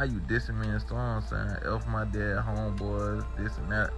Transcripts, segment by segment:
how you dissing me and so on saying F my dad, homeboys, this and that.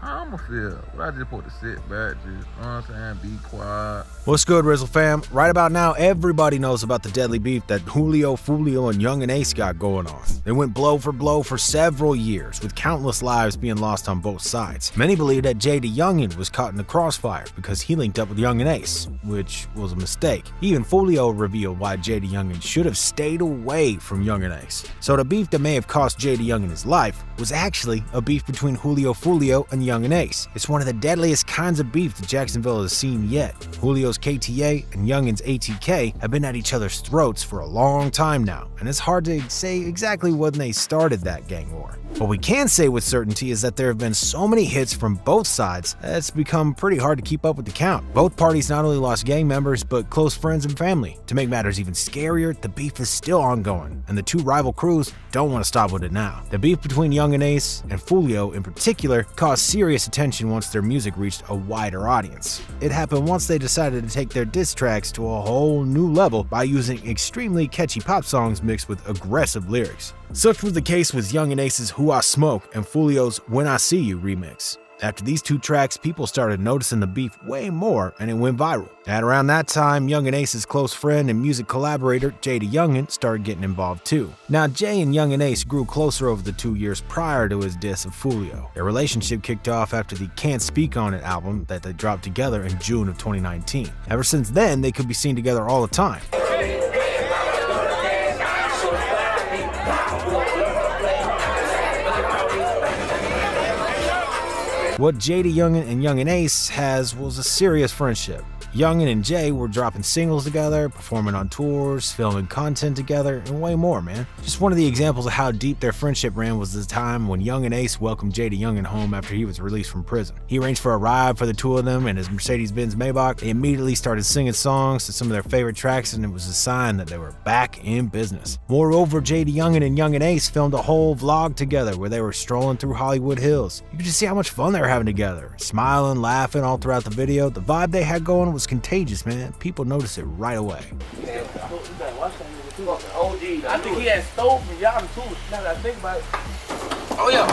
How I'ma feel? Well, I just supposed to sit back, just, you know what I'm saying, be quiet. What's good, RIZZLE fam? Right about now, everybody knows about the deadly beef that Julio, Foolio, and Yungeen Ace got going on. They went blow for several years, with countless lives being lost on both sides. Many believe that JayDaYoungan was caught in the crossfire because he linked up with Yungeen Ace, which was a mistake. Even Foolio revealed why JayDaYoungan should have stayed away from Yungeen Ace. So the beef that may have cost JayDaYoungan his life was actually a beef between Julio, Foolio, and Yungeen Ace. It's one of the deadliest kinds of beef that Jacksonville has seen yet. Julio's KTA and Yungeen's ATK have been at each other's throats for a long time now, and it's hard to say exactly when they started that gang war. What we can say with certainty is that there have been so many hits from both sides that it's become pretty hard to keep up with the count. Both parties not only lost gang members, but close friends and family. To make matters even scarier, the beef is still ongoing, and the two rival crews don't want to stop with it now. The beef between Yungeen Ace and Foolio in particular caused serious attention once their music reached a wider audience. It happened once they decided to take their diss tracks to a whole new level by using extremely catchy pop songs mixed with aggressive lyrics. Such was the case with Yungeen Ace's Who I Smoke and Foolio's When I See You remix. After these two tracks, people started noticing the beef way more, and it went viral. At around that time, Yungeen Ace's close friend and music collaborator JayDaYoungan started getting involved too. Now, Jay and Yungeen Ace grew closer over the 2 years prior to his diss of Foolio. Their relationship kicked off after the Can't Speak On It album that they dropped together in June of 2019. Ever since then, they could be seen together all the time. What JayDaYoungan and Yungeen Ace has was a serious friendship. Yungeen and Jay were dropping singles together, performing on tours, filming content together, and way more, man. Just one of the examples of how deep their friendship ran was the time when Yungeen Ace welcomed JayDaYoungan home after he was released from prison. He arranged for a ride for the two of them in his Mercedes-Benz Maybach. They immediately started singing songs to some of their favorite tracks, and it was a sign that they were back in business. Moreover, JayDaYoungan and Yungeen Ace filmed a whole vlog together where they were strolling through Hollywood Hills. You could just see how much fun they were having together, smiling, laughing all throughout the video. The vibe they had going was contagious, man. People noticed it right away. I think he had stole from y'all too. Now that I think about it. Oh yeah.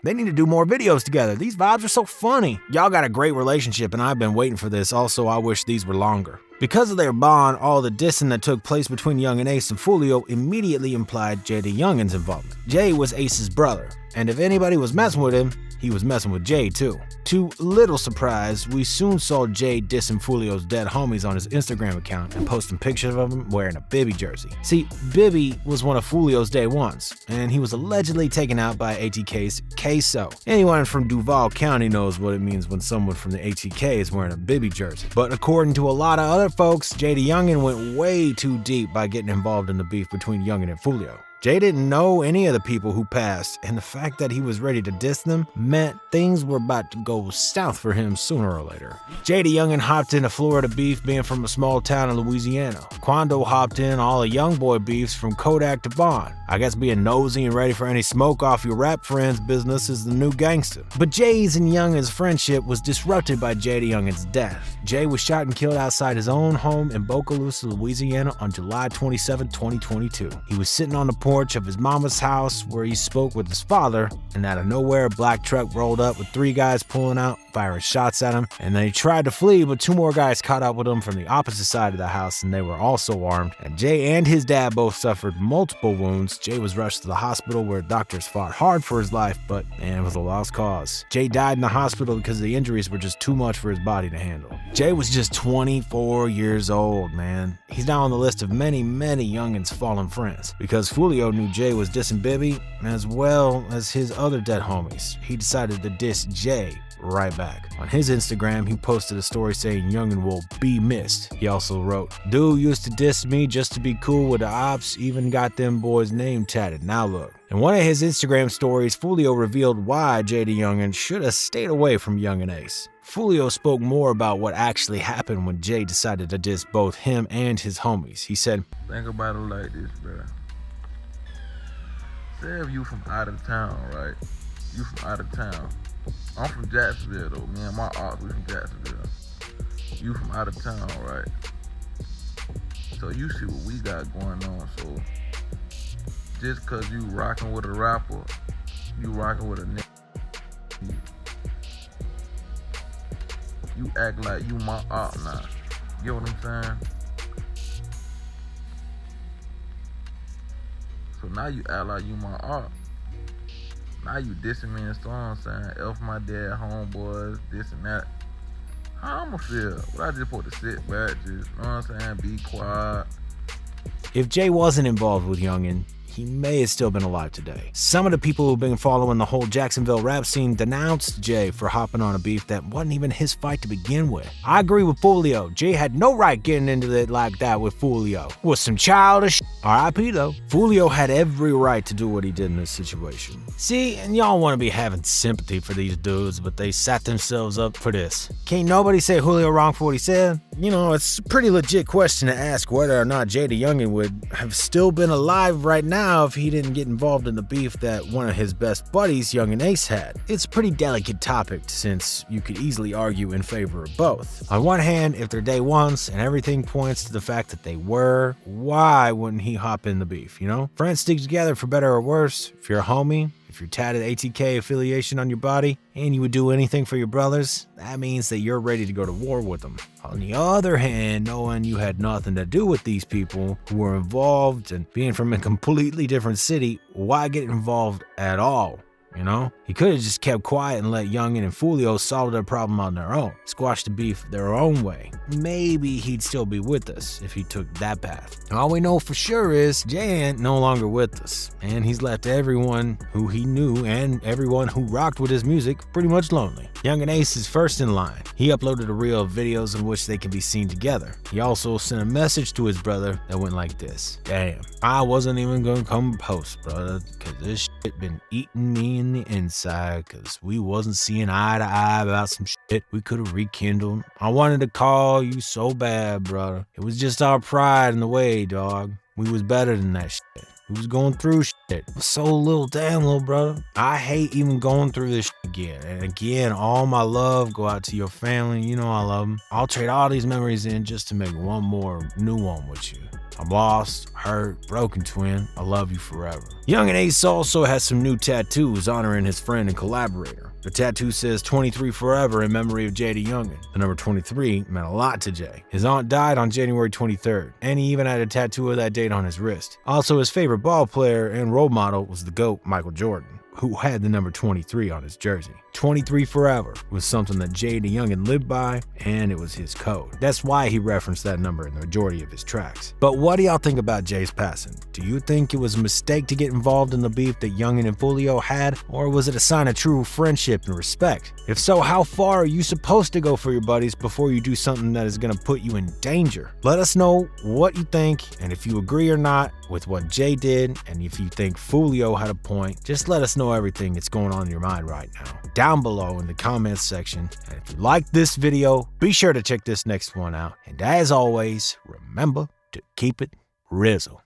They need to do more videos together. These vibes are so funny. Y'all got a great relationship, and I've been waiting for this. Also, I wish these were longer. Because of their bond, all the dissing that took place between Yungeen Ace and Foolio immediately implied JayDaYoungan's involvement. Jay was Ace's brother, and if anybody was messing with him, he was messing with Jay too. To little surprise, we soon saw Jay dissing Foolio's dead homies on his Instagram account and posting pictures of him wearing a Bibby jersey. See, Bibby was one of Foolio's day ones, and he was allegedly taken out by ATK's Queso. Anyone from Duval County knows what it means when someone from the ATK is wearing a Bibby jersey. But according to a lot of other folks, JayDaYoungan went way too deep by getting involved in the beef between Yungeen and Foolio. Jay didn't know any of the people who passed, and the fact that he was ready to diss them meant things were about to go south for him sooner or later. JayDaYoungan hopped into Florida beef being from a small town in Louisiana. Quando hopped in all the young boy beefs from Kodak to Bond. I guess being nosy and ready for any smoke off your rap friend's business is the new gangster. But Jay's and Youngan's friendship was disrupted by JayDaYoungan's death. Jay was shot and killed outside his own home in Bogalusa, Louisiana on July 27, 2022. He was sitting on the porch of his mama's house where he spoke with his father, and out of nowhere a black truck rolled up with 3 guys pulling out, firing shots at him, and then he tried to flee, but 2 more guys caught up with him from the opposite side of the house, and they were also armed, and Jay and his dad both suffered multiple wounds. Jay was rushed to the hospital where doctors fought hard for his life, but man, it was a lost cause. Jay died in the hospital because the injuries were just too much for his body to handle. Jay was just 24 years old, man. He's now on the list of many Youngan's fallen friends, because Foolio knew Jay was dissing Bibby as well as his other dead homies. He decided to diss Jay right back. On his Instagram, he posted a story saying Yungeen will be missed. He also wrote, "Dude used to diss me just to be cool with the ops, even got them boys' name tatted. Now look." In one of his Instagram stories, Foolio revealed why JayDaYoungan should have stayed away from Yungeen Ace. Foolio spoke more about what actually happened when Jay decided to diss both him and his homies. He said, "Think about it like this, bro. Say if you from out of town, right? You from out of town. I'm from Jacksonville though. Me and my ops, we from Jacksonville. You from out of town, right? So you see what we got going on. So just cause you rocking with a rapper, you rocking with a nigga, you act like you my op now. You know what I'm saying? So now you act like you my op. Now you dissing me and song saying F my dad, homeboys, this and that. How I'ma feel? Well, I just supposed to sit back, just, you know what I'm saying, be quiet. If Jay wasn't involved with Yungeen, he may have still been alive today. Some of the people who've been following the whole Jacksonville rap scene denounced Jay for hopping on a beef that wasn't even his fight to begin with. I agree with Foolio. Jay had no right getting into it like that with Foolio. Was some childish R.I.P. though. Foolio had every right to do what he did in this situation. See, and y'all want to be having sympathy for these dudes, but they set themselves up for this. Can't nobody say Julio wrong for what he said? You know, it's a pretty legit question to ask whether or not JayDaYoungan would have still been alive right now if he didn't get involved in the beef that one of his best buddies, Yungeen Ace, had. It's a pretty delicate topic since you could easily argue in favor of both. On one hand, if they're day ones and everything points to the fact that they were, why wouldn't he hop in the beef, you know? Friends stick together for better or worse. If you're a homie, if you're tatted ATK affiliation on your body, and you would do anything for your brothers, that means that you're ready to go to war with them. On the other hand, knowing you had nothing to do with these people who were involved and being from a completely different city, why get involved at all? You know? He could have just kept quiet and let Yungeen and Foolio solve their problem on their own, squash the beef their own way. Maybe he'd still be with us if he took that path. All we know for sure is Jay ain't no longer with us, and he's left everyone who he knew and everyone who rocked with his music pretty much lonely. Yungeen Ace is first in line. He uploaded a reel of videos in which they can be seen together. He also sent a message to his brother that went like this: "Damn, I wasn't even gonna come post, brother, cause this shit been eating me in the inside, cause we wasn't seeing eye to eye about some shit we could have rekindled. I wanted to call you so bad, brother. It was just our pride in the way, dog. We was better than that shit. We was going through shit. So little damn, little brother. I hate even going through this shit again. And again, all my love go out to your family. You know I love them. I'll trade all these memories in just to make one more new one with you. I'm lost, hurt, broken twin. I love you forever." Yungeen Ace also has some new tattoos honoring his friend and collaborator. The tattoo says 23 forever in memory of JayDaYoungan. The number 23 meant a lot to Jay. His aunt died on January 23rd, and he even had a tattoo of that date on his wrist. Also, his favorite ball player and role model was the GOAT, Michael Jordan, who had the number 23 on his jersey. 23 forever was something that JayDaYoungan lived by, and it was his code. That's why he referenced that number in the majority of his tracks. But what do y'all think about Jay's passing? Do you think it was a mistake to get involved in the beef that Yungeen and Foolio had, or was it a sign of true friendship and respect? If so, how far are you supposed to go for your buddies before you do something that is gonna put you in danger? Let us know what you think, and if you agree or not with what Jay did, and if you think Foolio had a point, just let us know everything that's going on in your mind right now down below in the comments section. And if you like this video, be sure to check this next one out. And as always, remember to keep it RIZZLE.